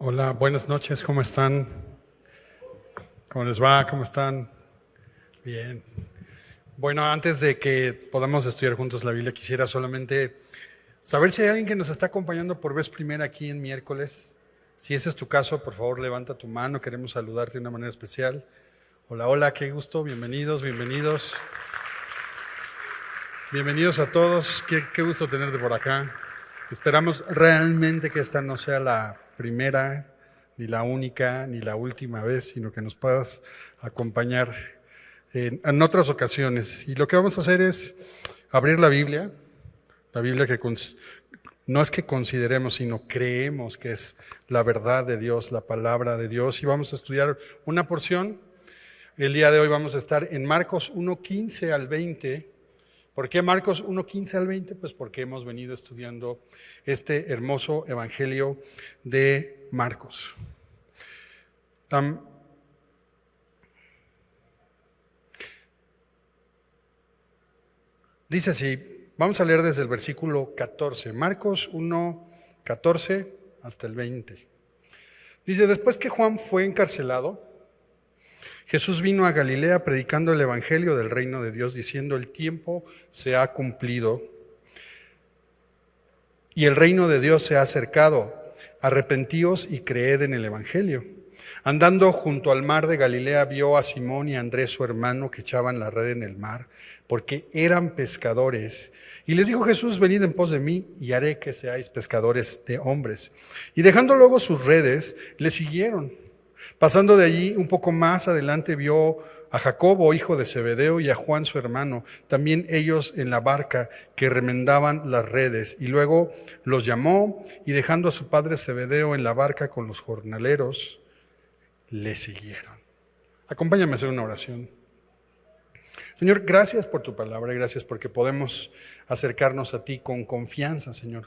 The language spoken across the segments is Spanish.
Hola, buenas noches, ¿cómo están? ¿Cómo les va? ¿Cómo están? Bien. Bueno, antes de que podamos estudiar juntos la Biblia, quisiera solamente saber si hay alguien que nos está acompañando por vez primera aquí en miércoles. Si ese es tu caso, por favor, levanta tu mano, queremos saludarte de una manera especial. Hola, hola, qué gusto, bienvenidos, bienvenidos. Bienvenidos a todos, qué gusto tenerte por acá. Esperamos realmente que esta no sea la primera, ni la única, ni la última vez, sino que nos puedas acompañar en otras ocasiones. Y lo que vamos a hacer es abrir la Biblia que no es que consideremos, sino creemos que es la verdad de Dios, la palabra de Dios. Y vamos a estudiar una porción. El día de hoy vamos a estar en Marcos 1:15 al 20. ¿Por qué Marcos 1:15 al 20? Pues porque hemos venido estudiando este hermoso evangelio de Marcos. Dice así, vamos a leer desde el versículo 14, Marcos 1:14 hasta el 20. Dice, después que Juan fue encarcelado, Jesús vino a Galilea predicando el evangelio del reino de Dios, diciendo, el tiempo se ha cumplido y el reino de Dios se ha acercado. Arrepentíos y creed en el evangelio. Andando junto al mar de Galilea, vio a Simón y a Andrés, su hermano, que echaban la red en el mar, porque eran pescadores. Y les dijo Jesús, venid en pos de mí, y haré que seáis pescadores de hombres. Y dejando luego sus redes, le siguieron. Pasando de allí un poco más adelante, vio a Jacobo, hijo de Zebedeo, y a Juan, su hermano, también ellos en la barca, que remendaban las redes. Y luego los llamó, y dejando a su padre Zebedeo en la barca con los jornaleros, le siguieron. Acompáñame a hacer una oración. Señor, gracias por tu palabra y gracias porque podemos acercarnos a ti con confianza, Señor,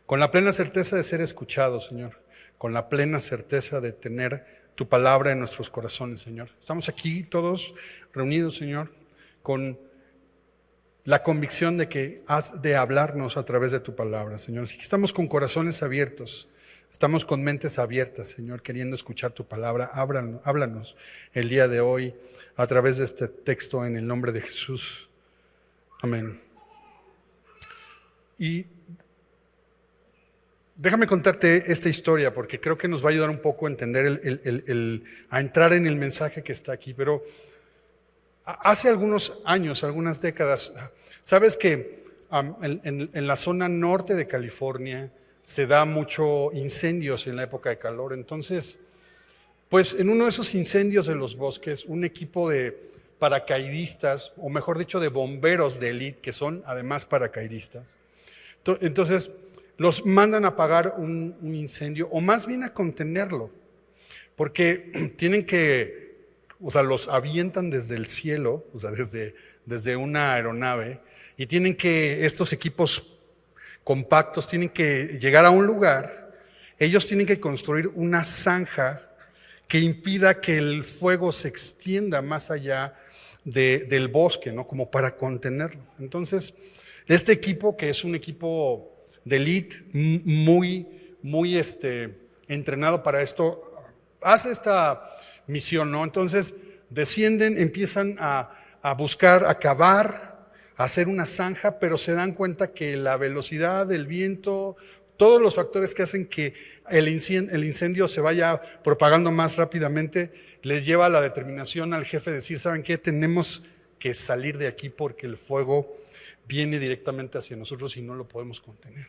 con la plena certeza de ser escuchados, Señor, con la plena certeza de tener tu palabra en nuestros corazones, Señor. Estamos aquí todos reunidos, Señor, con la convicción de que has de hablarnos a través de tu palabra, Señor. Así que estamos con corazones abiertos, estamos con mentes abiertas, Señor, queriendo escuchar tu palabra. Háblanos el día de hoy a través de este texto en el nombre de Jesús. Amén. Y déjame contarte esta historia porque creo que nos va a ayudar un poco a entender, a entrar en el mensaje que está aquí. Pero hace algunos años, algunas décadas, sabes que en la zona norte de California se da mucho incendios en la época de calor. Entonces, pues en uno de esos incendios de los bosques, un equipo de paracaidistas, o mejor dicho, de bomberos de élite, que son además paracaidistas, entonces los mandan a apagar un incendio, o más bien a contenerlo, porque tienen que, o sea, los avientan desde el cielo, o sea, desde una aeronave, y tienen que, estos equipos compactos tienen que llegar a un lugar, ellos tienen que construir una zanja que impida que el fuego se extienda más allá del bosque, ¿no? Como para contenerlo. Entonces, este equipo, que es un equipo de élite muy entrenado para esto, hace esta misión, ¿no? Entonces descienden, empiezan a buscar, a cavar, a hacer una zanja, pero se dan cuenta que la velocidad, el viento, todos los factores que hacen que el incendio se vaya propagando más rápidamente, les lleva a la determinación al jefe de decir, ¿saben qué? Tenemos que salir de aquí porque el fuego viene directamente hacia nosotros y no lo podemos contener.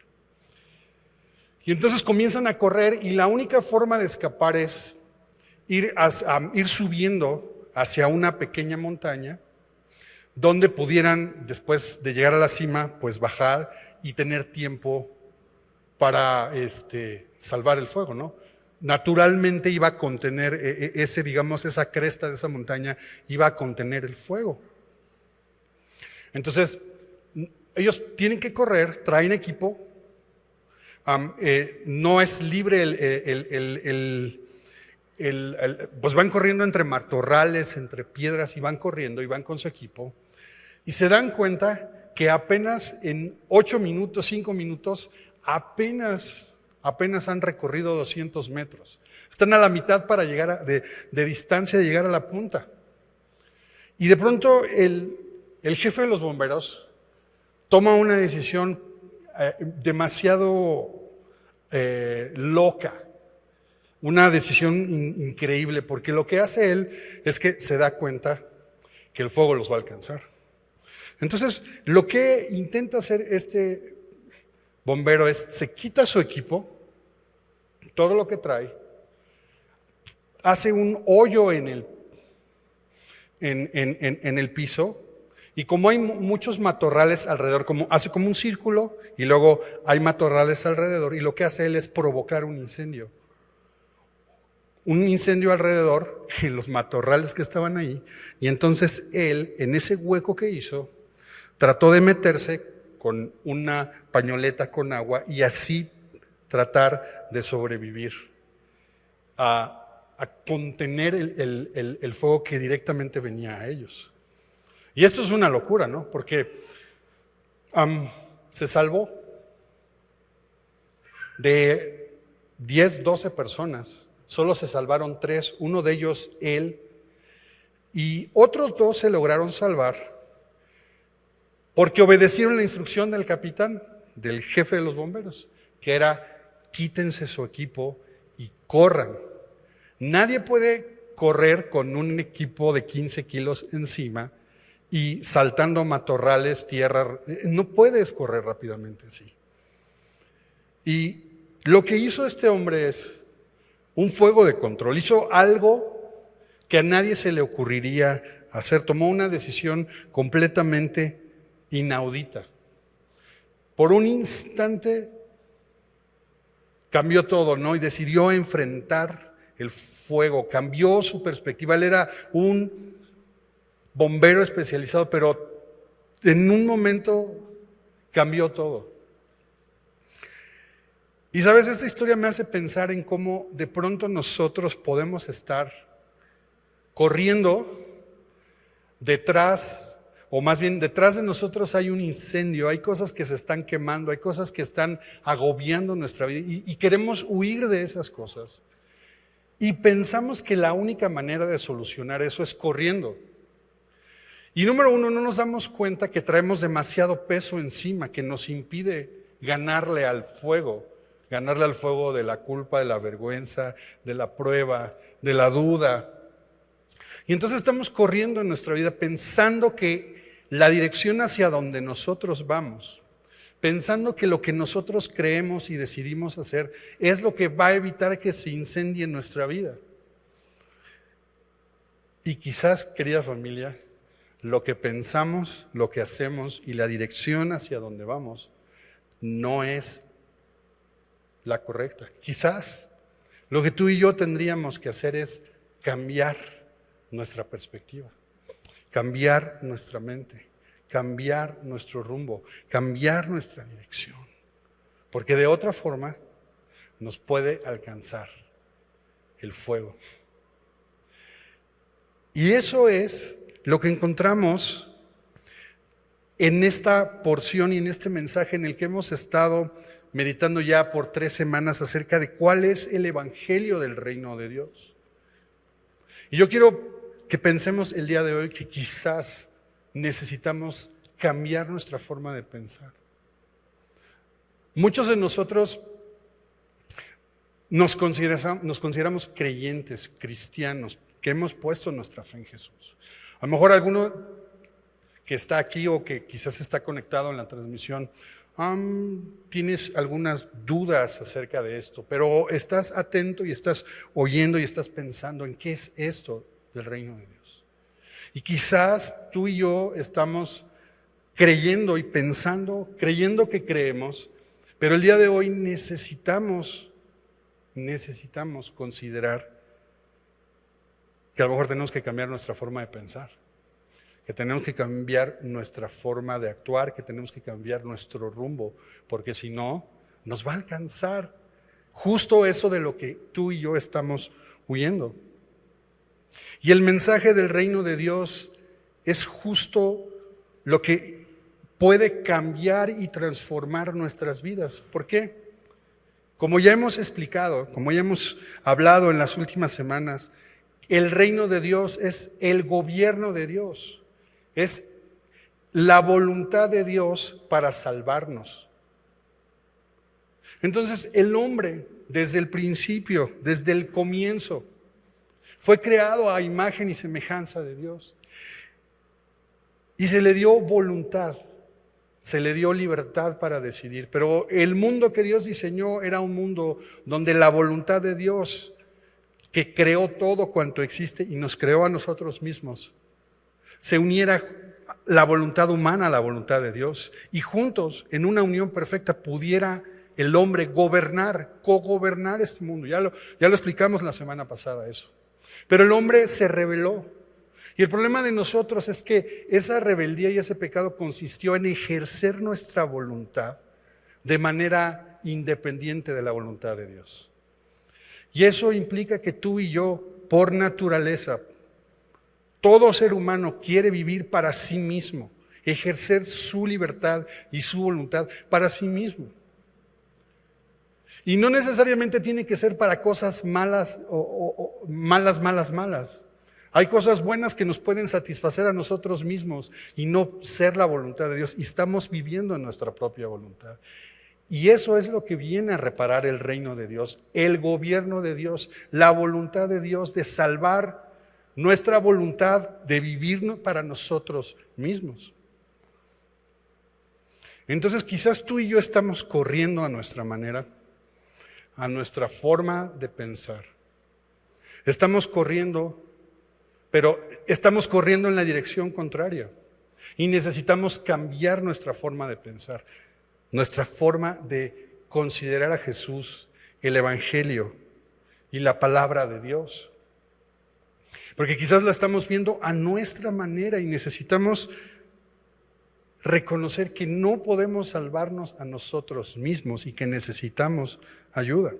Y entonces comienzan a correr y la única forma de escapar es ir subiendo hacia una pequeña montaña donde pudieran, después de llegar a la cima, pues bajar y tener tiempo para salvar el fuego, ¿no? Naturalmente iba a contener esa cresta de esa montaña iba a contener el fuego. Entonces, ellos tienen que correr, traen equipo, no es libre pues van corriendo entre matorrales, entre piedras y van corriendo y van con su equipo y se dan cuenta que apenas en 8 minutos, 5 minutos, apenas apenas han recorrido 200 metros. Están a la mitad para llegar de distancia de llegar a la punta. Y de pronto el jefe de los bomberos toma una decisión demasiado loca, una decisión increíble, porque lo que hace él es que se da cuenta que el fuego los va a alcanzar. Entonces, lo que intenta hacer este bombero es, se quita su equipo, todo lo que trae, hace un hoyo en el piso, y como hay muchos matorrales alrededor, hace como un círculo y luego hay matorrales alrededor, y lo que hace él es provocar un incendio. Un incendio alrededor en los matorrales que estaban ahí, y entonces él, en ese hueco que hizo, trató de meterse con una pañoleta con agua y así tratar de sobrevivir, a contener el fuego que directamente venía a ellos. Y esto es una locura, ¿no? Porque se salvó de 10, 12 personas. Solo se salvaron 3, uno de ellos él, y otros 2 se lograron salvar porque obedecieron la instrucción del capitán, del jefe de los bomberos, que era: quítense su equipo y corran. Nadie puede correr con un equipo de 15 kilos encima y saltando matorrales, tierra. No puedes correr rápidamente así. Y lo que hizo este hombre es un fuego de control. Hizo algo que a nadie se le ocurriría hacer. Tomó una decisión completamente inaudita. Por un instante cambió todo, ¿no? Y decidió enfrentar el fuego, cambió su perspectiva. Él era un bombero especializado, pero en un momento cambió todo. Y sabes, esta historia me hace pensar en cómo de pronto nosotros podemos estar corriendo detrás, o más bien detrás de nosotros hay un incendio, hay cosas que se están quemando, hay cosas que están agobiando nuestra vida, y queremos huir de esas cosas. Y pensamos que la única manera de solucionar eso es corriendo. Y número 1, no nos damos cuenta que traemos demasiado peso encima que nos impide ganarle al fuego de la culpa, de la vergüenza, de la prueba, de la duda. Y entonces estamos corriendo en nuestra vida pensando que la dirección hacia donde nosotros vamos, pensando que lo que nosotros creemos y decidimos hacer es lo que va a evitar que se incendie nuestra vida. Y quizás, querida familia, lo que pensamos, lo que hacemos y la dirección hacia donde vamos no es la correcta. Quizás lo que tú y yo tendríamos que hacer es cambiar nuestra perspectiva, cambiar nuestra mente, cambiar nuestro rumbo, cambiar nuestra dirección, porque de otra forma nos puede alcanzar el fuego. Y eso es lo que encontramos en esta porción y en este mensaje en el que hemos estado meditando ya por 3 semanas acerca de cuál es el evangelio del reino de Dios. Y yo quiero que pensemos el día de hoy que quizás necesitamos cambiar nuestra forma de pensar. Muchos de nosotros nos consideramos creyentes, cristianos, que hemos puesto nuestra fe en Jesús. A lo mejor alguno que está aquí o que quizás está conectado en la transmisión, tienes algunas dudas acerca de esto, pero estás atento y estás oyendo y estás pensando en qué es esto del reino de Dios. Y quizás tú y yo estamos creyendo y pensando, creyendo que creemos, pero el día de hoy necesitamos considerar que a lo mejor tenemos que cambiar nuestra forma de pensar, que tenemos que cambiar nuestra forma de actuar, que tenemos que cambiar nuestro rumbo, porque si no, nos va a alcanzar justo eso de lo que tú y yo estamos huyendo. Y el mensaje del reino de Dios es justo lo que puede cambiar y transformar nuestras vidas. ¿Por qué? Como ya hemos explicado, como ya hemos hablado en las últimas semanas, el reino de Dios es el gobierno de Dios, es la voluntad de Dios para salvarnos. Entonces el hombre, desde el principio, desde el comienzo, fue creado a imagen y semejanza de Dios. Y se le dio voluntad, se le dio libertad para decidir. Pero el mundo que Dios diseñó era un mundo donde la voluntad de Dios, que creó todo cuanto existe y nos creó a nosotros mismos, se uniera la voluntad humana a la voluntad de Dios. Y juntos, en una unión perfecta, pudiera el hombre gobernar, cogobernar este mundo. Ya lo explicamos la semana pasada eso. Pero el hombre se rebeló. Y el problema de nosotros es que esa rebeldía y ese pecado consistió en ejercer nuestra voluntad de manera independiente de la voluntad de Dios. Y eso implica que tú y yo, por naturaleza, todo ser humano quiere vivir para sí mismo, ejercer su libertad y su voluntad para sí mismo. Y no necesariamente tiene que ser para cosas malas o malas. Hay cosas buenas que nos pueden satisfacer a nosotros mismos y no ser la voluntad de Dios. Y estamos viviendo en nuestra propia voluntad. Y eso es lo que viene a reparar el reino de Dios, el gobierno de Dios, la voluntad de Dios de salvar nuestra voluntad de vivir para nosotros mismos. Entonces quizás tú y yo estamos corriendo a nuestra manera, a nuestra forma de pensar. Estamos corriendo, pero estamos corriendo en la dirección contraria y necesitamos cambiar nuestra forma de pensar, nuestra forma de considerar a Jesús, el Evangelio y la palabra de Dios. Porque quizás la estamos viendo a nuestra manera y necesitamos reconocer que no podemos salvarnos a nosotros mismos y que necesitamos ayuda.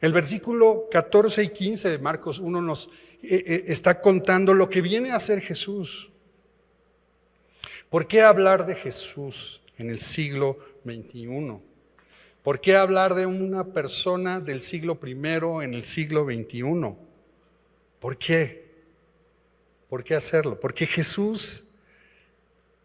El versículo 14 y 15 de Marcos 1 nos está contando lo que viene a hacer Jesús. ¿Por qué hablar de Jesús en el siglo XXI? ¿Por qué hablar de una persona del siglo I en el siglo XXI? ¿Por qué? ¿Por qué hacerlo? Porque Jesús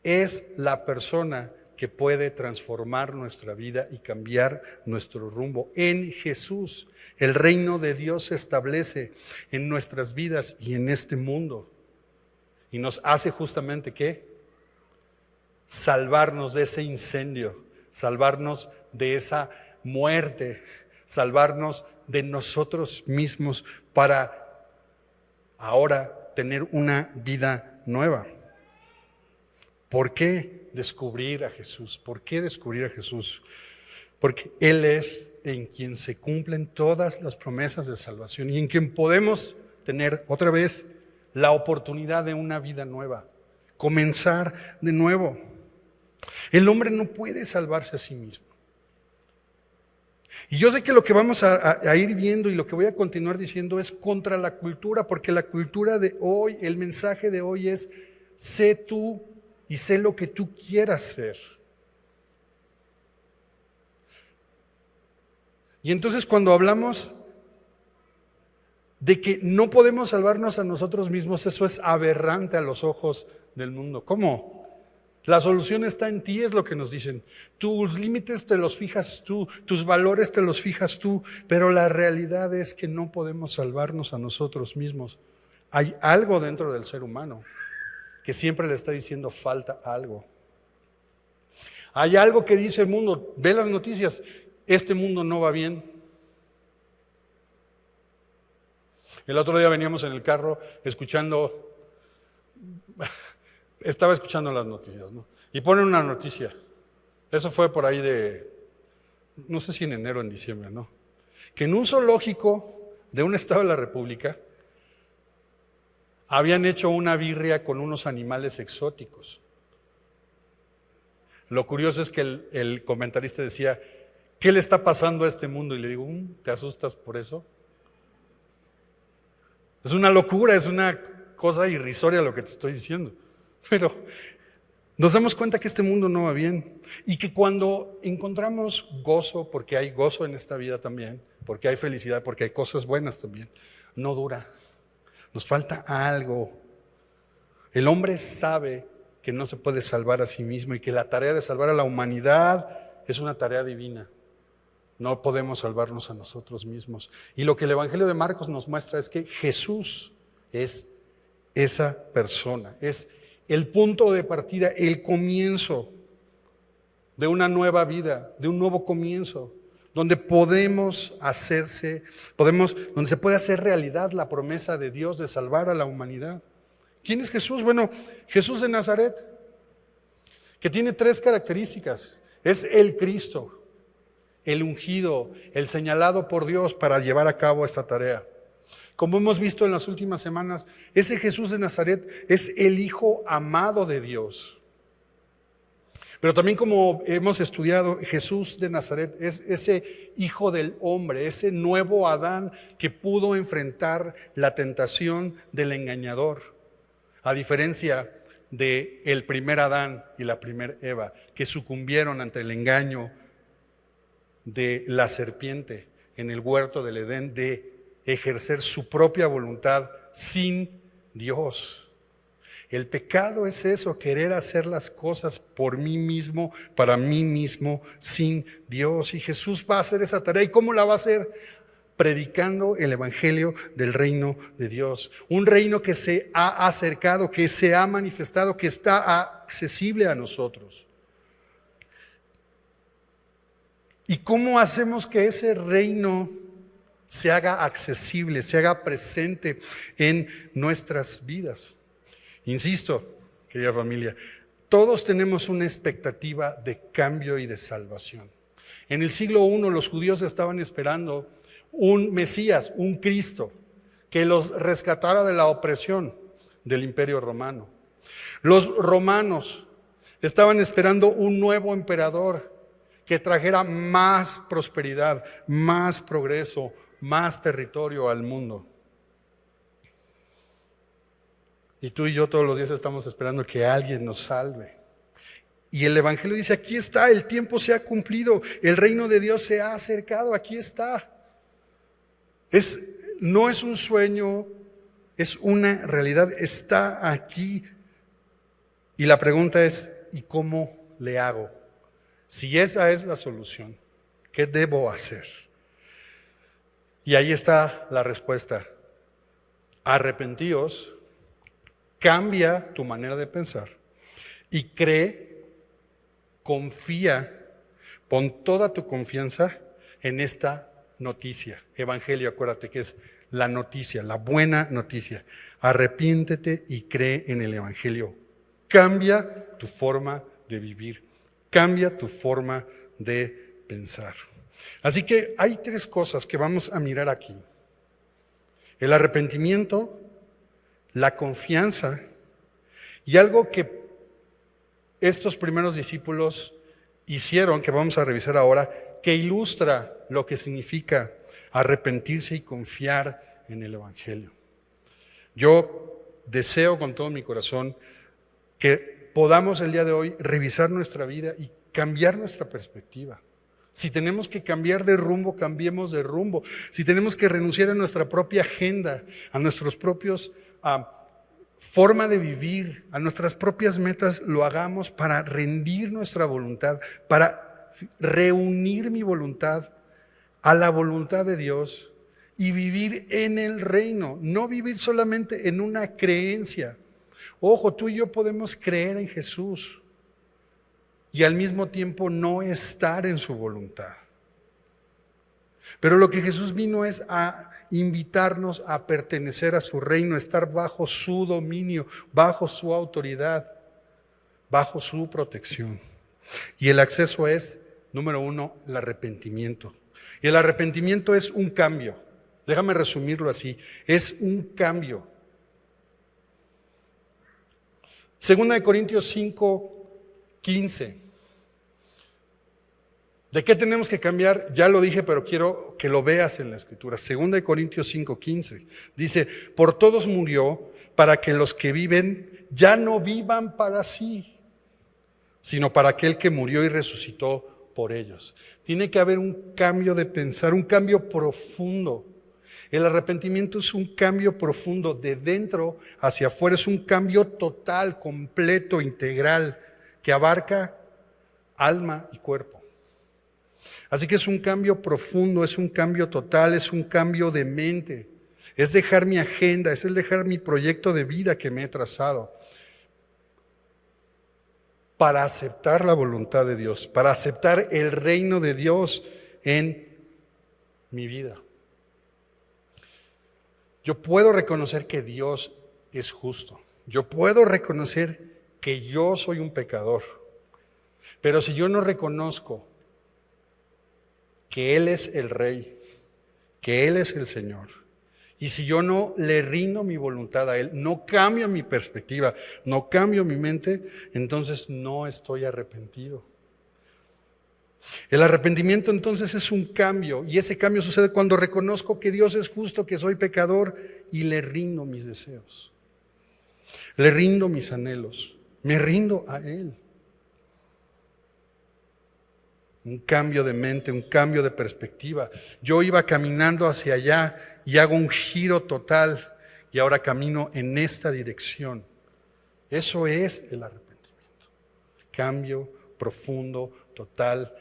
es la persona que puede transformar nuestra vida y cambiar nuestro rumbo. En Jesús, el reino de Dios se establece en nuestras vidas y en este mundo. Y nos hace justamente, ¿qué? Salvarnos de ese incendio, salvarnos de esa muerte, salvarnos de nosotros mismos para ahora tener una vida nueva. ¿Por qué descubrir a Jesús? ¿Por qué descubrir a Jesús? Porque Él es en quien se cumplen todas las promesas de salvación y en quien podemos tener otra vez la oportunidad de una vida nueva, comenzar de nuevo. El hombre no puede salvarse a sí mismo. Y yo sé que lo que vamos a ir viendo y lo que voy a continuar diciendo es contra la cultura, porque la cultura de hoy, el mensaje de hoy es: sé tú y sé lo que tú quieras ser. Y entonces cuando hablamos de que no podemos salvarnos a nosotros mismos, eso es aberrante a los ojos del mundo. ¿Cómo? La solución está en ti, es lo que nos dicen. Tus límites te los fijas tú, tus valores te los fijas tú, pero la realidad es que no podemos salvarnos a nosotros mismos. Hay algo dentro del ser humano que siempre le está diciendo falta algo. Hay algo que dice el mundo, ve las noticias, este mundo no va bien. El otro día veníamos en el carro estaba escuchando las noticias, ¿no? Y ponen una noticia. Eso fue por ahí no sé si en enero o en diciembre, ¿no? Que en un zoológico de un estado de la República habían hecho una birria con unos animales exóticos. Lo curioso es que el comentarista decía: ¿qué le está pasando a este mundo? Y le digo: ¿te asustas por eso? Es una locura, es una cosa irrisoria lo que te estoy diciendo. Pero Nos damos cuenta que este mundo no va bien y que cuando encontramos gozo, porque hay gozo en esta vida también, porque hay felicidad, porque hay cosas buenas también, no dura. Nos falta algo. El hombre sabe que no se puede salvar a sí mismo y que la tarea de salvar a la humanidad es una tarea divina. No podemos salvarnos a nosotros mismos. Y lo que el Evangelio de Marcos nos muestra es que Jesús es esa persona, es el punto de partida, el comienzo de una nueva vida, de un nuevo comienzo, donde donde se puede hacer realidad la promesa de Dios de salvar a la humanidad. ¿Quién es Jesús? Bueno, Jesús de Nazaret, que tiene 3 características. Es el Cristo, el ungido, el señalado por Dios para llevar a cabo esta tarea. Como hemos visto en las últimas semanas, ese Jesús de Nazaret es el Hijo amado de Dios. Pero también, como hemos estudiado, Jesús de Nazaret es ese Hijo del hombre, ese nuevo Adán que pudo enfrentar la tentación del engañador, a diferencia del primer Adán y la primera Eva, que sucumbieron ante el engaño de la serpiente en el huerto del Edén, de ejercer su propia voluntad sin Dios. El pecado es eso, querer hacer las cosas por mí mismo, para mí mismo, sin Dios. Y Jesús va a hacer esa tarea. ¿Y cómo la va a hacer? Predicando el evangelio del reino de Dios. Un reino que se ha acercado, que se ha manifestado, que está accesible a nosotros. ¿Y cómo hacemos que ese reino se haga accesible, se haga presente en nuestras vidas? Insisto, querida familia, todos tenemos una expectativa de cambio y de salvación. En el siglo I los judíos estaban esperando un Mesías, un Cristo, que los rescatara de la opresión del Imperio Romano. Los romanos estaban esperando un nuevo emperador que trajera más prosperidad, más progreso, más territorio al mundo. Y tú y yo todos los días estamos esperando que alguien nos salve. Y el Evangelio dice, aquí está, el tiempo se ha cumplido, el reino de Dios se ha acercado, aquí está. No es un sueño, es una realidad, está aquí. Y la pregunta es, ¿y cómo le hago? Si esa es la solución, ¿qué debo hacer? Y ahí está la respuesta. Arrepentíos, cambia tu manera de pensar y cree, confía, pon toda tu confianza en esta noticia. Evangelio, acuérdate que es la noticia, la buena noticia. Arrepiéntete y cree en el Evangelio. Cambia tu forma de vivir, cambia tu forma de pensar. Así que hay 3 cosas que vamos a mirar aquí: el arrepentimiento, la confianza y algo que estos primeros discípulos hicieron, que vamos a revisar ahora, que ilustra lo que significa arrepentirse y confiar en el Evangelio. Yo deseo con todo mi corazón que podamos el día de hoy revisar nuestra vida y cambiar nuestra perspectiva. Si tenemos que cambiar de rumbo, cambiemos de rumbo. Si tenemos que renunciar a nuestra propia agenda, a nuestros propios forma de vivir, a nuestras propias metas, lo hagamos para rendir nuestra voluntad, para reunir mi voluntad a la voluntad de Dios y vivir en el reino, no vivir solamente en una creencia. Ojo, tú y yo podemos creer en Jesús y al mismo tiempo no estar en su voluntad. Pero lo que Jesús vino es a invitarnos a pertenecer a su reino, a estar bajo su dominio, bajo su autoridad, bajo su protección. Y el acceso es, número 1, el arrepentimiento. Y el arrepentimiento es un cambio. Déjame resumirlo así, es un cambio. 2 Corintios 5:15. ¿De qué tenemos que cambiar? Ya lo dije, pero quiero que lo veas en la Escritura. 2 Corintios 5:15. Dice, por todos murió, para que los que viven ya no vivan para sí. sino para aquel que murió y resucitó por ellos. Tiene que haber un cambio de pensar, un cambio profundo. El arrepentimiento es un cambio profundo de dentro hacia afuera, es un cambio total, completo, integral, que abarca alma y cuerpo. Así que es un cambio profundo, es un cambio total, es un cambio de mente. Es dejar mi agenda, es el dejar mi proyecto de vida que me he trazado para aceptar la voluntad de Dios, para aceptar el reino de Dios en mi vida. Yo puedo reconocer que Dios es justo. Yo puedo reconocer que yo soy un pecador. Pero si yo no reconozco que Él es el Rey, que Él es el Señor, y si yo no le rindo mi voluntad a Él, no cambio mi perspectiva, no cambio mi mente, entonces no estoy arrepentido. El arrepentimiento entonces es un cambio, y ese cambio sucede cuando reconozco que Dios es justo, que soy pecador y le rindo mis deseos, le rindo mis anhelos, me rindo a Él. Un cambio de mente, un cambio de perspectiva. Yo iba caminando hacia allá y hago un giro total y ahora camino en esta dirección. Eso es el arrepentimiento. Cambio profundo, total,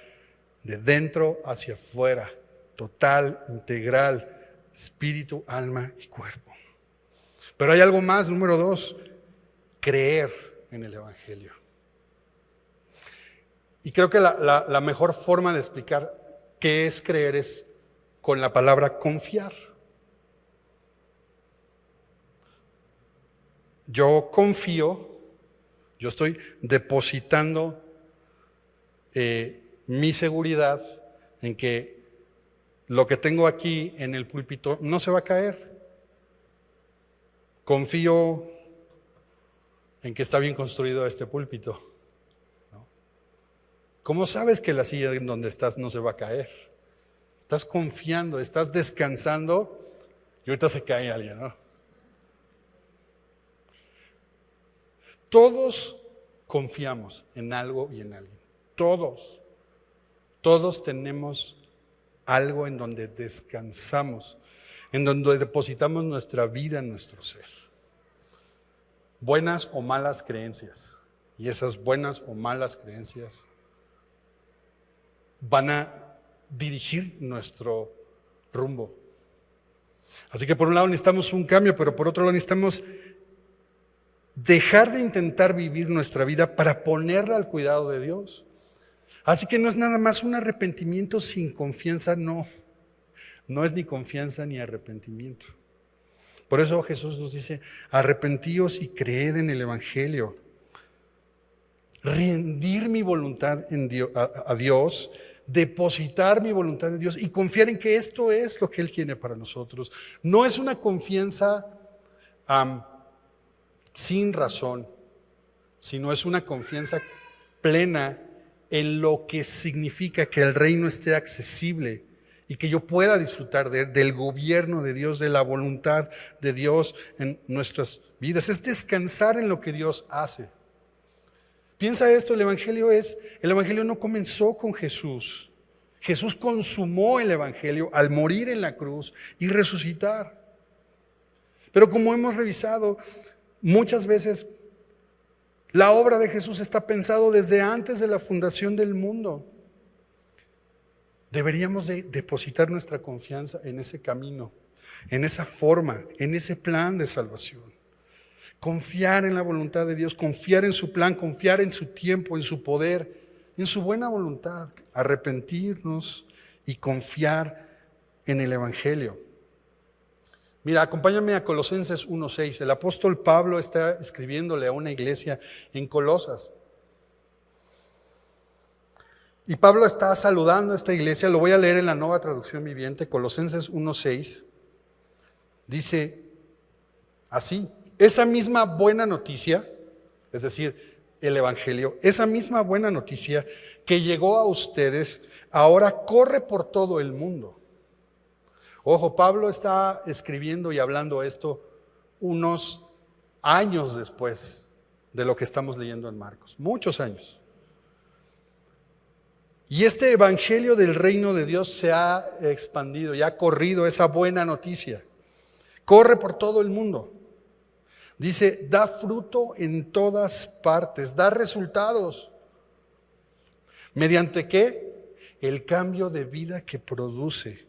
de dentro hacia afuera, total, integral, espíritu, alma y cuerpo. Pero hay algo más, número 2, creer en el Evangelio. Y creo que la mejor forma de explicar qué es creer es con la palabra confiar. Yo confío, yo estoy depositando mi seguridad en que lo que tengo aquí en el púlpito no se va a caer. Confío en que está bien construido este púlpito. ¿Cómo sabes que la silla en donde estás no se va a caer? Estás confiando, estás descansando y ahorita se cae alguien, ¿no? Todos confiamos en algo y en alguien. Todos tenemos algo en donde descansamos, en donde depositamos nuestra vida en nuestro ser. Buenas o malas creencias. Y esas buenas o malas creencias van a dirigir nuestro rumbo. Así que por un lado necesitamos un cambio, pero por otro lado necesitamos dejar de intentar vivir nuestra vida para ponerla al cuidado de Dios. Así que no es nada más un arrepentimiento sin confianza, no es ni confianza ni arrepentimiento. Por eso Jesús nos dice, arrepentíos y creed en el Evangelio. Rendir mi voluntad en Dios, a Dios, depositar mi voluntad en Dios y confiar en que esto es lo que Él quiere para nosotros. No es una confianza sin razón, sino es una confianza plena en lo que significa que el reino esté accesible y que yo pueda disfrutar del gobierno de Dios, de la voluntad de Dios en nuestras vidas. Es descansar en lo que Dios hace. Piensa esto, el Evangelio no comenzó con Jesús. Jesús consumó el Evangelio al morir en la cruz y resucitar. Pero como hemos revisado, muchas veces la obra de Jesús está pensado desde antes de la fundación del mundo. Deberíamos de depositar nuestra confianza en ese camino, en esa forma, en ese plan de salvación. Confiar en la voluntad de Dios, confiar en su plan, confiar en su tiempo, en su poder, en su buena voluntad, arrepentirnos y confiar en el Evangelio. Mira, acompáñame a Colosenses 1:6. El apóstol Pablo está escribiéndole a una iglesia en Colosas. Y Pablo está saludando a esta iglesia, lo voy a leer en la Nueva Traducción Viviente, Colosenses 1:6. Dice así: esa misma buena noticia, es decir, el Evangelio, esa misma buena noticia que llegó a ustedes, ahora corre por todo el mundo. Ojo, Pablo está escribiendo y hablando esto unos años después de lo que estamos leyendo en Marcos, muchos años. Y este evangelio del reino de Dios se ha expandido y ha corrido esa buena noticia. Corre por todo el mundo. Dice, da fruto en todas partes, da resultados. ¿Mediante qué? El cambio de vida que produce.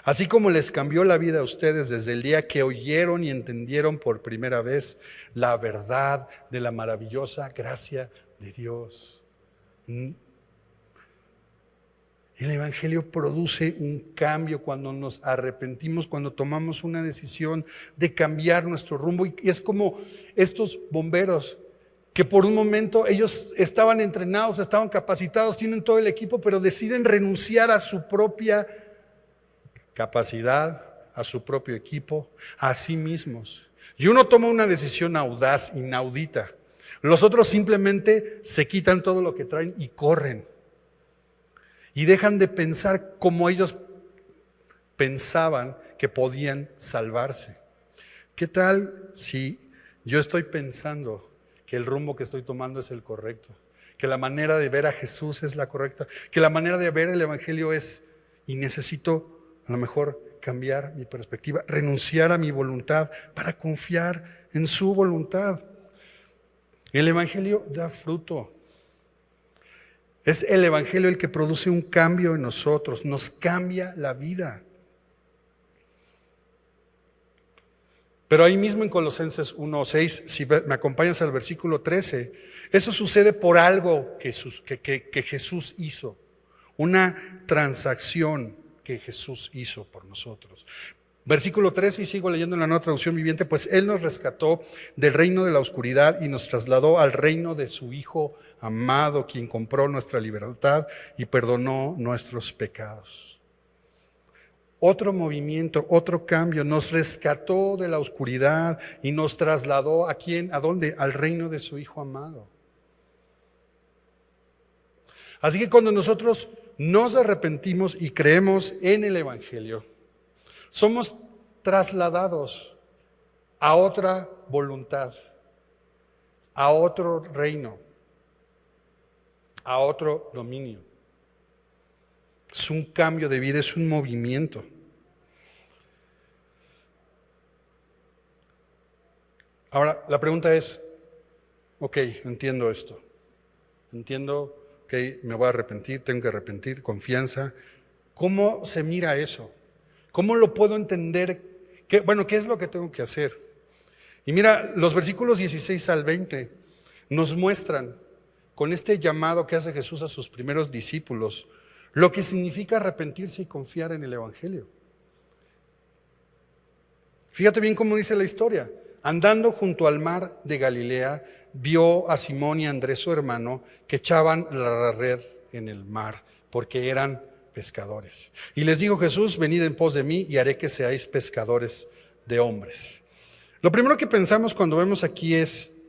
Así como les cambió la vida a ustedes desde el día que oyeron y entendieron por primera vez la verdad de la maravillosa gracia de Dios. El evangelio produce un cambio cuando nos arrepentimos, cuando tomamos una decisión de cambiar nuestro rumbo. Y es como estos bomberos que por un momento ellos estaban entrenados, estaban capacitados, tienen todo el equipo, pero deciden renunciar a su propia capacidad, a su propio equipo, a sí mismos. Y uno toma una decisión audaz, inaudita. Los otros simplemente se quitan todo lo que traen y corren. Y dejan de pensar como ellos pensaban que podían salvarse. ¿Qué tal si yo estoy pensando que el rumbo que estoy tomando es el correcto? Que la manera de ver a Jesús es la correcta. Que la manera de ver el evangelio es, y necesito a lo mejor cambiar mi perspectiva, renunciar a mi voluntad para confiar en su voluntad. El evangelio da fruto. Es el evangelio el que produce un cambio en nosotros, nos cambia la vida. Pero ahí mismo en Colosenses 1:6, si me acompañas al versículo 13, eso sucede por algo que Jesús hizo, una transacción que Jesús hizo por nosotros. Versículo 13, y sigo leyendo en la Nueva Traducción Viviente, pues Él nos rescató del reino de la oscuridad y nos trasladó al reino de su Hijo amado, quien compró nuestra libertad y perdonó nuestros pecados. Otro movimiento, otro cambio, nos rescató de la oscuridad y nos trasladó ¿a quién? ¿A dónde? Al reino de su Hijo amado. Así que cuando nosotros nos arrepentimos y creemos en el evangelio, somos trasladados a otra voluntad, a otro reino, a otro dominio. Es un cambio de vida, es un movimiento. Ahora, la pregunta es, ok, entiendo esto. Entiendo que me voy a arrepentir, tengo que arrepentir, confianza. ¿Cómo se mira eso? ¿Cómo lo puedo entender? ¿Qué es lo que tengo que hacer? Y mira, los versículos 16 al 20 nos muestran con este llamado que hace Jesús a sus primeros discípulos lo que significa arrepentirse y confiar en el evangelio. Fíjate bien cómo dice la historia. Andando junto al mar de Galilea, vio a Simón y a Andrés su hermano que echaban la red en el mar porque eran pescadores. Y les dijo Jesús, venid en pos de mí y haré que seáis pescadores de hombres. Lo primero que pensamos cuando vemos aquí es,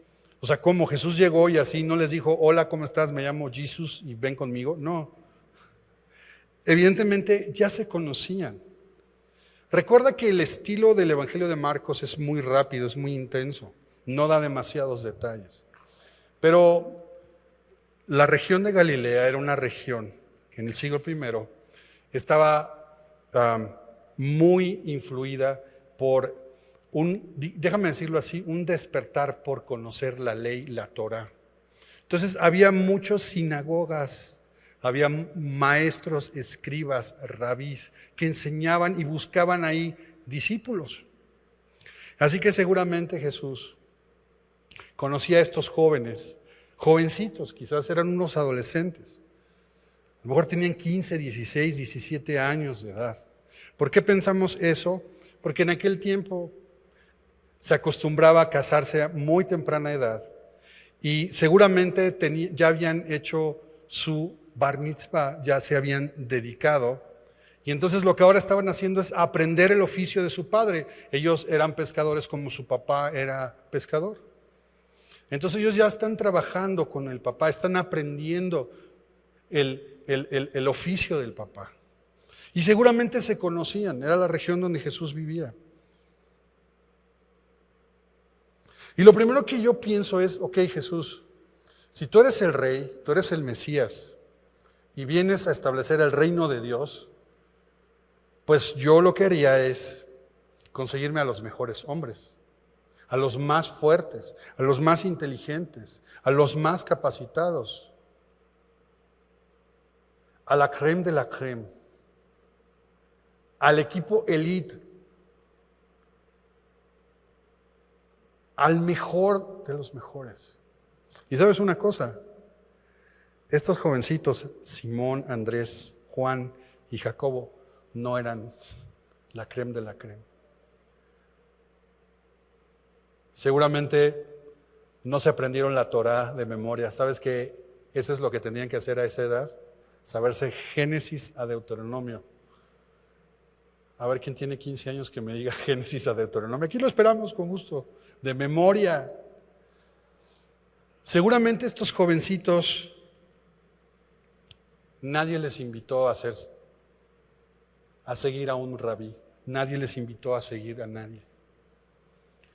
cómo Jesús llegó y así no les dijo, hola, ¿cómo estás? Me llamo Jesús y ven conmigo. No, evidentemente ya se conocían. Recuerda que el estilo del Evangelio de Marcos es muy rápido, es muy intenso, no da demasiados detalles. Pero la región de Galilea era una región que en el siglo I estaba muy influida por déjame decirlo así, un despertar por conocer la ley, la Torá. Entonces había muchas sinagogas, había maestros, escribas, rabís, que enseñaban y buscaban ahí discípulos. Así que seguramente Jesús conocía a estos jóvenes, jovencitos, quizás eran unos adolescentes. A lo mejor tenían 15, 16, 17 años de edad. ¿Por qué pensamos eso? Porque en aquel tiempo se acostumbraba a casarse a muy temprana edad y seguramente ya habían hecho su bar mitzvah, ya se habían dedicado, y entonces lo que ahora estaban haciendo es aprender el oficio de su padre. Ellos eran pescadores como su papá era pescador. Entonces ellos ya están trabajando con el papá, están aprendiendo el oficio del papá. Y seguramente se conocían, era la región donde Jesús vivía. Y lo primero que yo pienso es, ok, Jesús, si tú eres el rey, tú eres el Mesías, y vienes a establecer el reino de Dios, pues yo lo que haría es conseguirme a los mejores hombres, a los más fuertes, a los más inteligentes, a los más capacitados, a la crème de la crème, al equipo elite, al mejor de los mejores. Y sabes una cosa, estos jovencitos, Simón, Andrés, Juan y Jacobo, no eran la crème de la crème. Seguramente no se aprendieron la Torá de memoria. ¿Sabes que eso es lo que tenían que hacer a esa edad? Saberse Génesis a Deuteronomio. A ver quién tiene 15 años que me diga Génesis a Deuteronomio. Aquí lo esperamos con gusto, de memoria. Seguramente estos jovencitos, nadie les invitó a seguir a un rabí. Nadie les invitó a seguir a nadie.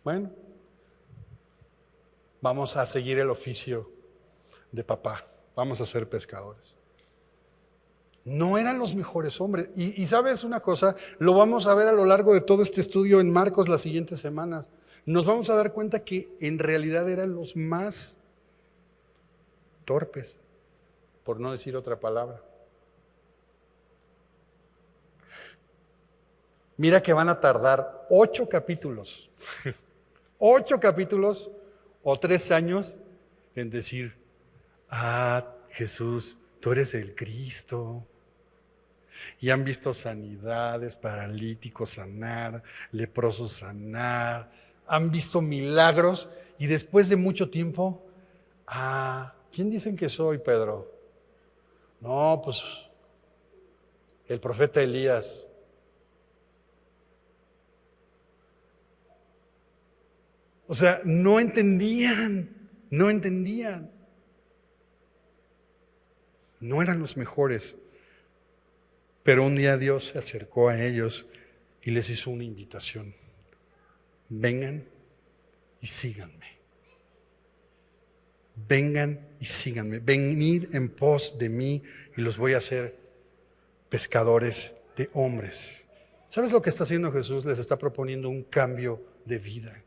Bueno, vamos a seguir el oficio de papá. Vamos a ser pescadores. No eran los mejores hombres. Y sabes una cosa, lo vamos a ver a lo largo de todo este estudio en Marcos las siguientes semanas. Nos vamos a dar cuenta que en realidad eran los más torpes, por no decir otra palabra. Mira que van a tardar 8 capítulos, 8 capítulos o 3 años en decir, Jesús, tú eres el Cristo. Y han visto sanidades, paralíticos sanar, leprosos sanar, han visto milagros y después de mucho tiempo, ¿quién dicen que soy, Pedro? No, pues el profeta Elías. O sea, no entendían. No eran los mejores. Pero un día Dios se acercó a ellos y les hizo una invitación. Vengan y síganme. Vengan y síganme. Venid en pos de mí y los voy a hacer pescadores de hombres. ¿Sabes lo que está haciendo Jesús? Les está proponiendo un cambio de vida.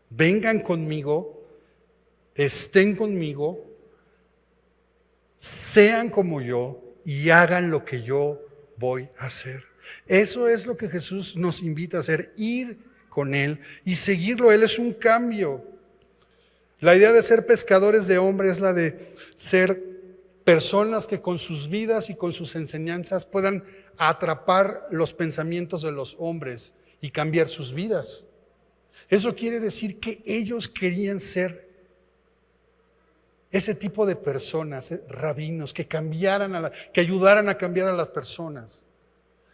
Vengan conmigo, estén conmigo, sean como yo y hagan lo que yo voy a hacer. Eso es lo que Jesús nos invita a hacer, ir con Él y seguirlo. Él es un cambio. La idea de ser pescadores de hombres es la de ser personas que con sus vidas y con sus enseñanzas puedan atrapar los pensamientos de los hombres y cambiar sus vidas. Eso quiere decir que ellos querían ser ese tipo de personas, rabinos, que que ayudaran a cambiar a las personas,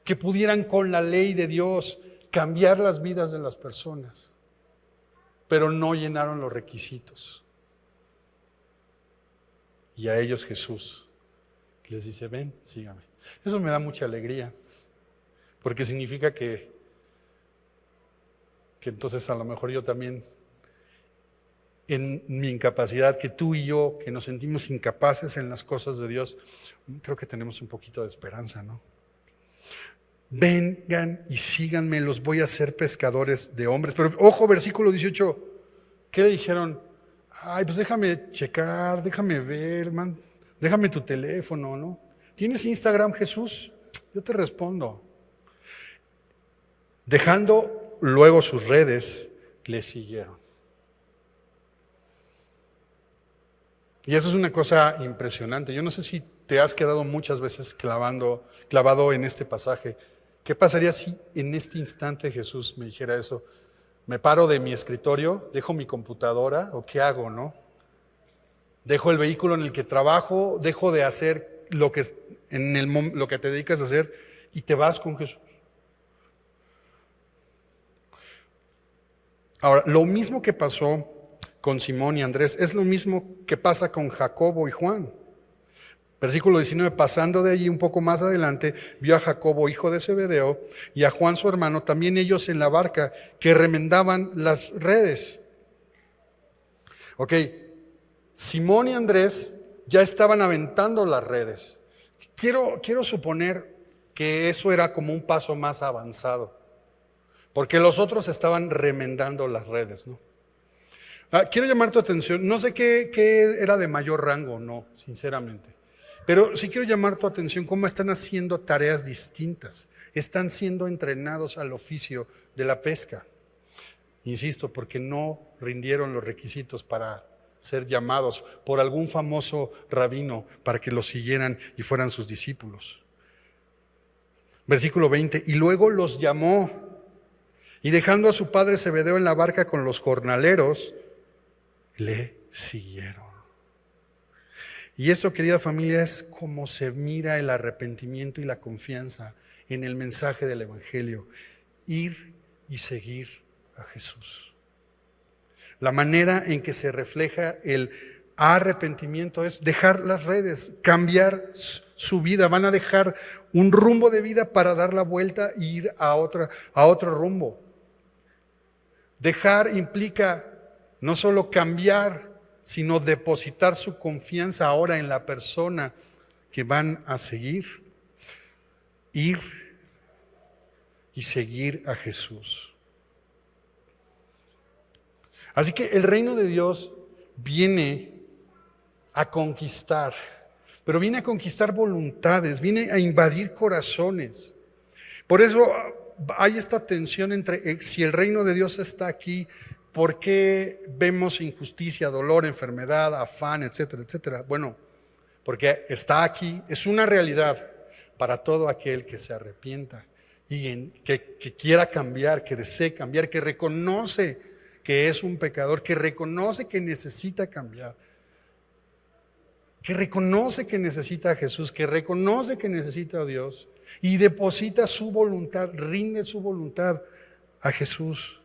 que pudieran con la ley de Dios cambiar las vidas de las personas, pero no llenaron los requisitos. Y a ellos Jesús les dice, ven, sígame. Eso me da mucha alegría, porque significa que entonces a lo mejor yo también, en mi incapacidad, que tú y yo, que nos sentimos incapaces en las cosas de Dios, creo que tenemos un poquito de esperanza, ¿no? Vengan y síganme, los voy a hacer pescadores de hombres. Pero ojo, versículo 18, ¿qué le dijeron? Pues déjame checar, déjame ver, man, déjame tu teléfono, ¿no? ¿Tienes Instagram, Jesús? Yo te respondo. Dejando luego sus redes, le siguieron. Y eso es una cosa impresionante. Yo no sé si te has quedado muchas veces clavado en este pasaje. ¿Qué pasaría si en este instante Jesús me dijera eso? ¿Me paro de mi escritorio? ¿Dejo mi computadora? ¿O qué hago, no? ¿Dejo el vehículo en el que trabajo? ¿Dejo de hacer lo que te dedicas a hacer y te vas con Jesús? Ahora, lo mismo que pasó con Simón y Andrés es lo mismo que pasa con Jacobo y Juan. Versículo 19, pasando de allí un poco más adelante, vio a Jacobo, hijo de Zebedeo, y a Juan su hermano, también ellos en la barca, que remendaban las redes. Ok, Simón y Andrés ya estaban aventando las redes, quiero suponer que eso era como un paso más avanzado, porque los otros estaban remendando las redes, ¿no? Quiero llamar tu atención, no sé qué era de mayor rango, no, sinceramente, pero sí quiero llamar tu atención cómo están haciendo tareas distintas, están siendo entrenados al oficio de la pesca. Insisto, porque no rindieron los requisitos para ser llamados por algún famoso rabino para que los siguieran y fueran sus discípulos. Versículo 20, y luego los llamó, y dejando a su padre Zebedeo en la barca con los jornaleros, le siguieron. Y esto, querida familia, es como se mira el arrepentimiento y la confianza en el mensaje del Evangelio. Ir y seguir a Jesús. La manera en que se refleja el arrepentimiento es dejar las redes, cambiar su vida. Van a dejar un rumbo de vida para dar la vuelta e ir a otro rumbo. Dejar implica no solo cambiar, sino depositar su confianza ahora en la persona que van a seguir. Ir y seguir a Jesús. Así que el reino de Dios viene a conquistar, pero viene a conquistar voluntades, viene a invadir corazones. Por eso hay esta tensión entre si el reino de Dios está aquí, ¿por qué vemos injusticia, dolor, enfermedad, afán, etcétera, etcétera? Bueno, porque está aquí, es una realidad para todo aquel que se arrepienta y que quiera cambiar, que desee cambiar, que reconoce que es un pecador, que reconoce que necesita cambiar, que reconoce que necesita a Jesús, que reconoce que necesita a Dios y deposita su voluntad, rinde su voluntad a Jesús.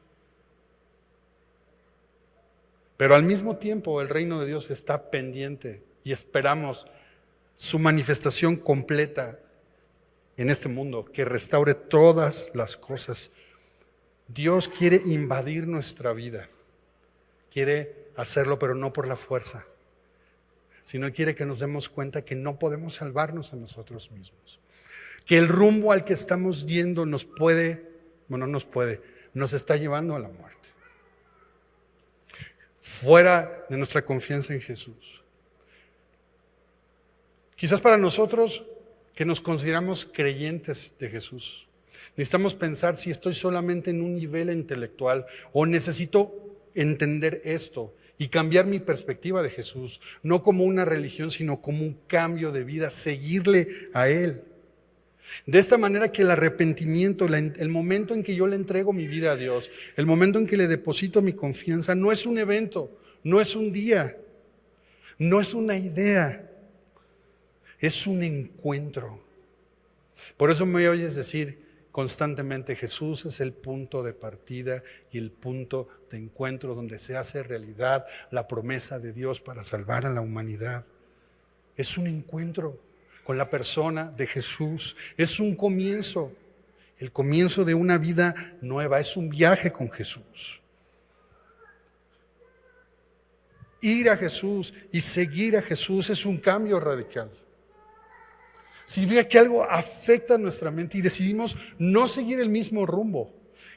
Pero al mismo tiempo el reino de Dios está pendiente y esperamos su manifestación completa en este mundo, que restaure todas las cosas. Dios quiere invadir nuestra vida, quiere hacerlo, pero no por la fuerza, sino quiere que nos demos cuenta que no podemos salvarnos a nosotros mismos, que el rumbo al que estamos yendo nos está llevando a la muerte, fuera de nuestra confianza en Jesús. Quizás para nosotros que nos consideramos creyentes de Jesús, necesitamos pensar si estoy solamente en un nivel intelectual o necesito entender esto y cambiar mi perspectiva de Jesús, no como una religión, sino como un cambio de vida, seguirle a Él. De esta manera que el arrepentimiento, el momento en que yo le entrego mi vida a Dios, el momento en que le deposito mi confianza, no es un evento, no es un día, no es una idea, es un encuentro. Por eso me oyes decir constantemente, Jesús es el punto de partida y el punto de encuentro donde se hace realidad la promesa de Dios para salvar a la humanidad. Es un encuentro con la persona de Jesús, es un comienzo, el comienzo de una vida nueva, es un viaje con Jesús. Ir a Jesús y seguir a Jesús es un cambio radical. Significa que algo afecta a nuestra mente y decidimos no seguir el mismo rumbo.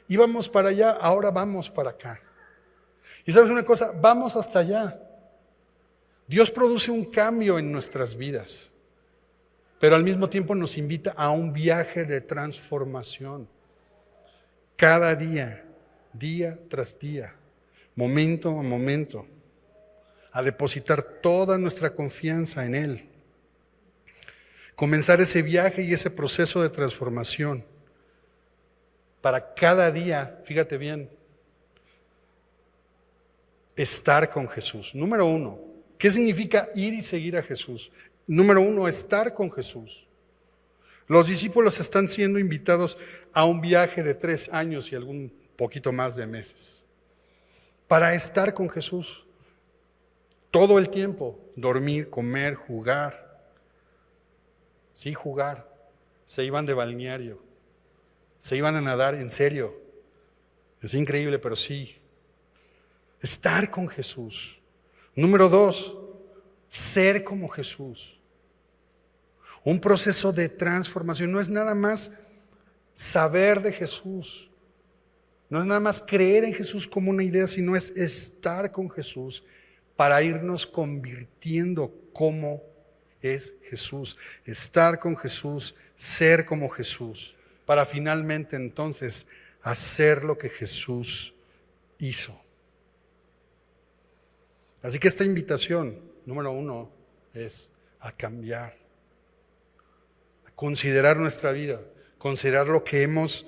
Íbamos para allá, ahora vamos para acá. Y sabes una cosa, vamos hasta allá. Dios produce un cambio en nuestras vidas, pero al mismo tiempo nos invita a un viaje de transformación. Cada día, día tras día, momento a momento, a depositar toda nuestra confianza en Él. Comenzar ese viaje y ese proceso de transformación para cada día, fíjate bien, estar con Jesús. Número uno, ¿qué significa ir y seguir a Jesús? Número uno, estar con Jesús. Los discípulos están siendo invitados a un viaje de 3 años y algún poquito más de meses para estar con Jesús todo el tiempo, dormir, comer, jugar. Sí, jugar, se iban de balneario, se iban a nadar, en serio, es increíble, pero sí, estar con Jesús. Número 2, ser como Jesús. un proceso de transformación. No es nada más saber de Jesús, no es nada más creer en Jesús como una idea, sino es estar con Jesús para irnos convirtiendo como es Jesús, estar con Jesús, ser como Jesús, para finalmente entonces hacer lo que Jesús hizo. Así que esta invitación, número 1, es a cambiar, a considerar nuestra vida, considerar lo que hemos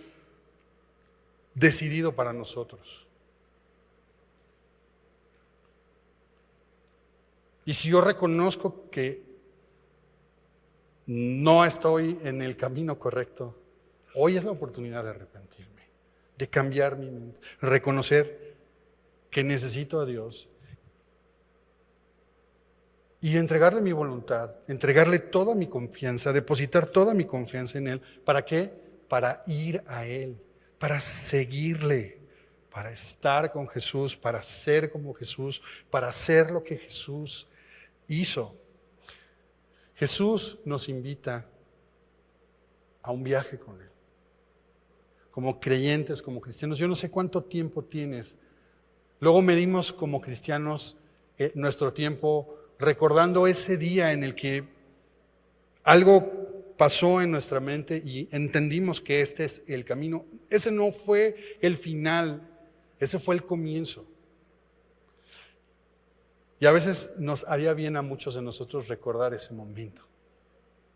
decidido para nosotros. Y si yo reconozco que no estoy en el camino correcto, hoy es la oportunidad de arrepentirme, de cambiar mi mente, reconocer que necesito a Dios y entregarle mi voluntad, entregarle toda mi confianza, depositar toda mi confianza en Él. ¿Para qué? Para ir a Él, para seguirle, para estar con Jesús, para ser como Jesús, para hacer lo que Jesús hizo. Jesús nos invita a un viaje con Él. Como creyentes, como cristianos, yo no sé cuánto tiempo tienes. Luego medimos como cristianos nuestro tiempo recordando ese día en el que algo pasó en nuestra mente y entendimos que este es el camino. Ese no fue el final, ese fue el comienzo. Y a veces nos haría bien a muchos de nosotros recordar ese momento.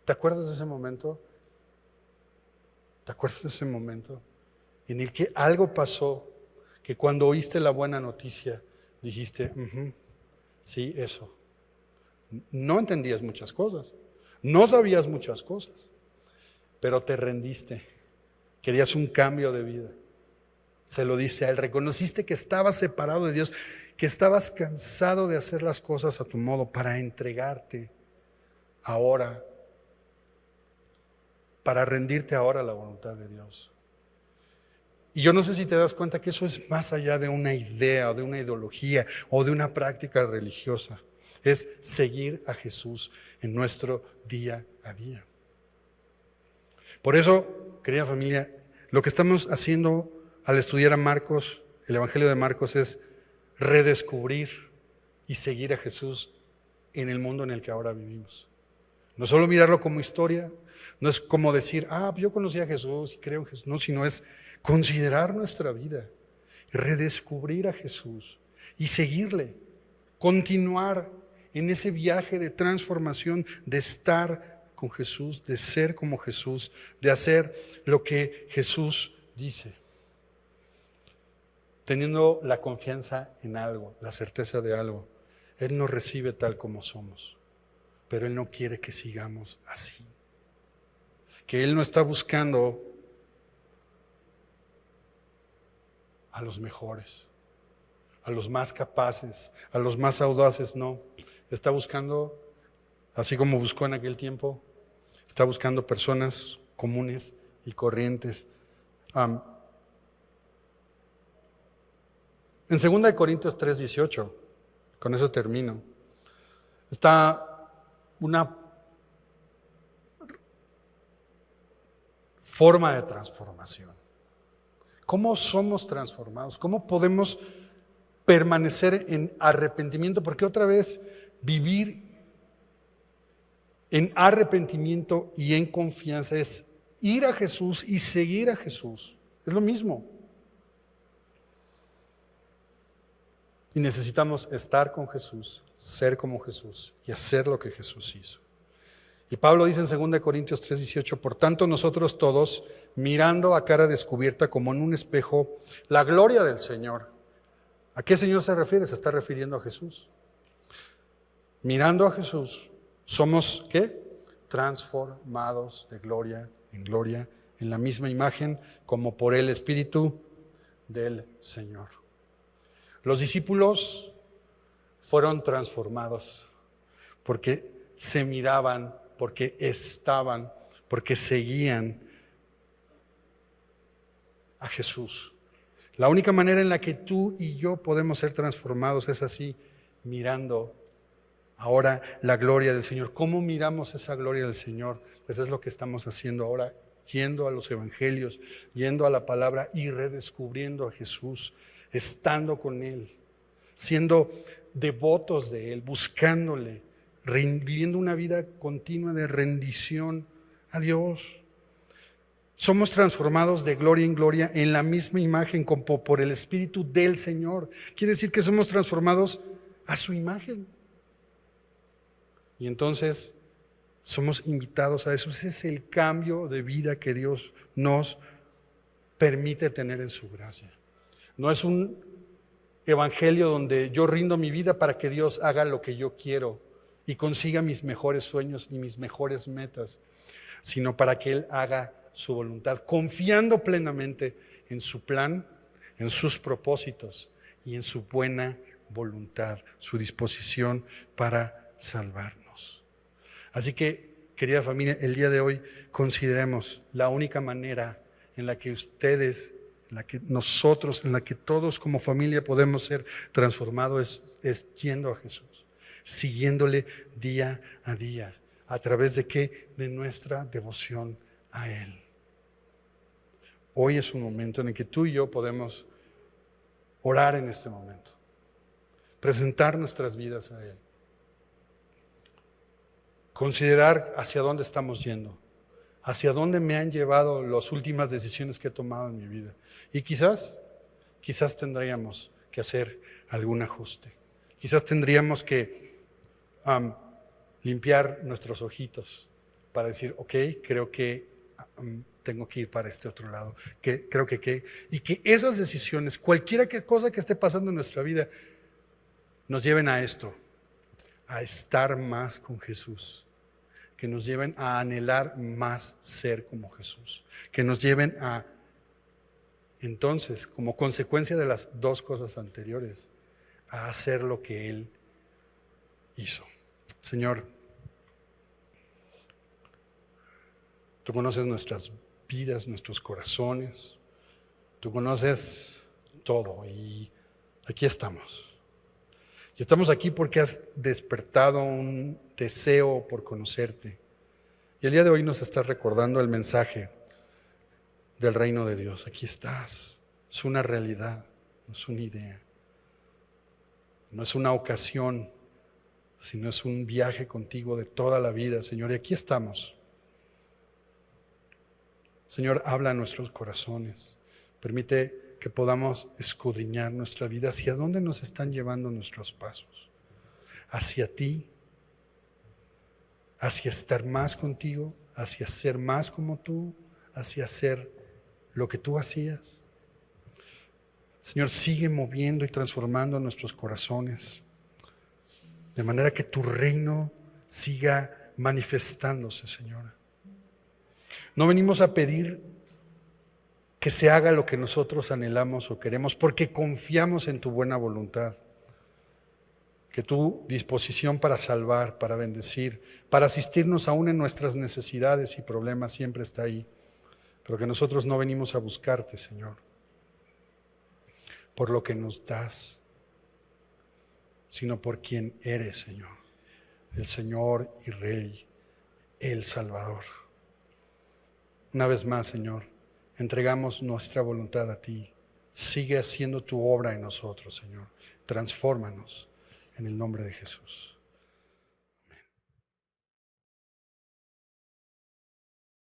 ¿Te acuerdas de ese momento? ¿Te acuerdas de ese momento en el que algo pasó, que cuando oíste la buena noticia dijiste, sí, eso? No entendías muchas cosas, no sabías muchas cosas, pero te rendiste, querías un cambio de vida. Se lo dice a Él, reconociste que estabas separado de Dios, que estabas cansado de hacer las cosas a tu modo para entregarte ahora, para rendirte ahora a la voluntad de Dios. Y yo no sé si te das cuenta que eso es más allá de una idea o de una ideología o de una práctica religiosa. Es seguir a Jesús en nuestro día a día. Por eso, querida familia, lo que estamos haciendo al estudiar a Marcos, el Evangelio de Marcos, es redescubrir y seguir a Jesús en el mundo en el que ahora vivimos. No solo mirarlo como historia, no es como decir, yo conocí a Jesús y creo en Jesús, no, sino es considerar nuestra vida, redescubrir a Jesús y seguirle, continuar en ese viaje de transformación, de estar con Jesús, de ser como Jesús, de hacer lo que Jesús dice, teniendo la confianza en algo, la certeza de algo. Él nos recibe tal como somos, pero Él no quiere que sigamos así, que Él no está buscando a los mejores, a los más capaces, a los más audaces, no. Está buscando, así como buscó en aquel tiempo, está buscando personas comunes y corrientes. En 2 Corintios 3:18, con eso termino, está una forma de transformación. ¿Cómo somos transformados? ¿Cómo podemos permanecer en arrepentimiento? Porque otra vez, vivir en arrepentimiento y en confianza es ir a Jesús y seguir a Jesús. Es lo mismo. Y necesitamos estar con Jesús, ser como Jesús y hacer lo que Jesús hizo. Y Pablo dice en 2 Corintios 3:18, por tanto nosotros todos, mirando a cara descubierta como en un espejo, la gloria del Señor. ¿A qué Señor se refiere? Se está refiriendo a Jesús. Mirando a Jesús, somos, ¿qué? Transformados de gloria en la misma imagen como por el Espíritu del Señor. Los discípulos fueron transformados porque se miraban, porque estaban, porque seguían a Jesús. La única manera en la que tú y yo podemos ser transformados es así, mirando ahora la gloria del Señor. ¿Cómo miramos esa gloria del Señor? Pues es lo que estamos haciendo ahora, yendo a los evangelios, yendo a la palabra y redescubriendo a Jesús, estando con Él, siendo devotos de Él, buscándole, viviendo una vida continua de rendición a Dios. Somos transformados de gloria en gloria en la misma imagen como por el Espíritu del Señor. Quiere decir que somos transformados a su imagen. Y entonces somos invitados a eso. Ese es el cambio de vida que Dios nos permite tener en su gracia. No es un evangelio donde yo rindo mi vida para que Dios haga lo que yo quiero y consiga mis mejores sueños y mis mejores metas, sino para que Él haga su voluntad, confiando plenamente en su plan, en sus propósitos y en su buena voluntad, su disposición para salvarnos. Así que, querida familia, el día de hoy consideremos la única manera en la que ustedes, en la que nosotros, en la que todos como familia podemos ser transformados es yendo a Jesús, siguiéndole día a día. ¿A través de qué? De nuestra devoción a Él. Hoy es un momento en el que tú y yo podemos orar en este momento, presentar nuestras vidas a Él, considerar hacia dónde estamos yendo, hacia dónde me han llevado las últimas decisiones que he tomado en mi vida. Y quizás tendríamos que hacer algún ajuste. Quizás tendríamos que limpiar nuestros ojitos para decir, ok, creo que tengo que ir para este otro lado. Y que esas decisiones, cualquiera cosa que esté pasando en nuestra vida, nos lleven a esto, a estar más con Jesús, que nos lleven a anhelar más ser como Jesús, que nos lleven a, entonces, como consecuencia de las dos cosas anteriores, a hacer lo que Él hizo. Señor, tú conoces nuestras vidas, nuestros corazones, tú conoces todo y aquí estamos. Y estamos aquí porque has despertado un deseo por conocerte. Y el día de hoy nos estás recordando el mensaje del reino de Dios. Aquí estás. Es una realidad, no es una idea. No es una ocasión, sino es un viaje contigo de toda la vida, Señor. Y aquí estamos. Señor, habla a nuestros corazones. Permite que podamos escudriñar nuestra vida. ¿Hacia dónde nos están llevando nuestros pasos? ¿Hacia ti? ¿Hacia estar más contigo? ¿Hacia ser más como tú? ¿Hacia hacer lo que tú hacías? Señor, sigue moviendo y transformando nuestros corazones, de manera que tu reino siga manifestándose, Señor. No venimos a pedir que se haga lo que nosotros anhelamos o queremos, porque confiamos en tu buena voluntad, que tu disposición para salvar, para bendecir, para asistirnos aún en nuestras necesidades y problemas siempre está ahí, pero que nosotros no venimos a buscarte, Señor, por lo que nos das, sino por quien eres, Señor, el Señor y Rey, el Salvador. Una vez más, Señor, entregamos nuestra voluntad a ti. Sigue haciendo tu obra en nosotros, Señor. Transfórmanos en el nombre de Jesús.